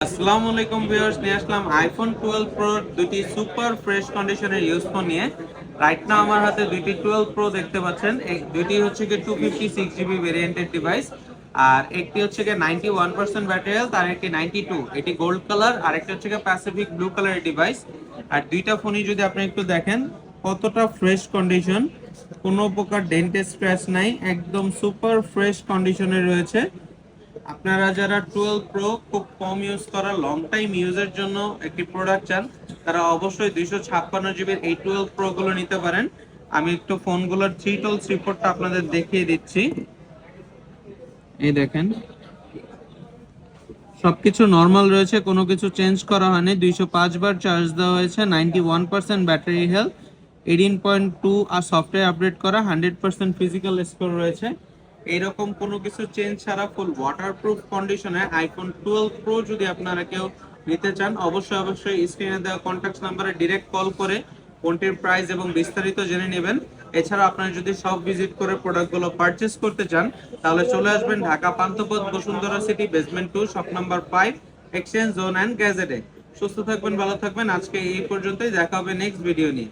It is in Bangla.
আসসালামু আলাইকুম ভিউয়ার্স, নিয়ে আসলাম আইফোন 12 প্রো দুটি সুপার ফ্রেশ কন্ডিশনের ইউজ ফোন নিয়ে। রাইট নাও আমার হাতে দুইটি 12 প্রো দেখতে পাচ্ছেন। এই দুইটি হচ্ছে কি 256 জিবি ভেরিয়েন্টের ডিভাইস, আর একটি হচ্ছে কি 91% ব্যাটারি হেলথ, আর একটি 92, এটি গোল্ড কালার, আর একটি হচ্ছে কি প্যাসিফিক ব্লু কালারের ডিভাইস। আর দুইটা ফোনই যদি আপনি একটু দেখেন কতটা ফ্রেশ কন্ডিশন, কোনো প্রকার ডেন্টে স্ক্র্যাচ নাই, একদম সুপার ফ্রেশ কন্ডিশনে রয়েছে। আপনারা যারা 12 প্রো খুব কম ইউজ করা লং টাইম ইউজের জন্য একটি প্রোডাক্ট চান, তারা অবশ্যই 256 জিবির এই 12 প্রো গুলো নিতে পারেন। আমি একটু ফোনগুলোর থ্রি টোলস রিপোর্টটা আপনাদের দেখিয়ে দিচ্ছি। এই দেখেন, সবকিছু নর্মাল রয়েছে, কোনো কিছু চেঞ্জ করা হয়নি। 205 বার চার্জ দেওয়া হয়েছে, 91% ব্যাটারি হেলথ, 18.2 আর সফটওয়্যার আপডেট করা, 100% ফিজিক্যাল স্কোর রয়েছে। এইরকম কোনো কিছু চেঞ্জ ছাড়া ফুল ওয়াটারপ্রুফ কন্ডিশনে আইফোন 12 প্রো যদি আপনারা কেউ নিতে চান, অবশ্যই স্ক্রিনে দেওয়া কন্ট্যাক্ট নাম্বারে ডিরেক্ট কল করে ফোনটির প্রাইস এবং বিস্তারিত জেনে নেবেন। এছাড়া আপনারা যদি সব ভিজিট করে প্রোডাক্টগুলো পারচেস করতে চান, তাহলে চলে আসবেন Dhaka Panthapath Bashundhara city basement 2 shop number 5 exchange zone and গ্যাজেটে। সুস্থ থাকবেন, ভালো থাকবেন। আজকে এই পর্যন্তই, দেখা হবে নেক্সট ভিডিও নিয়ে।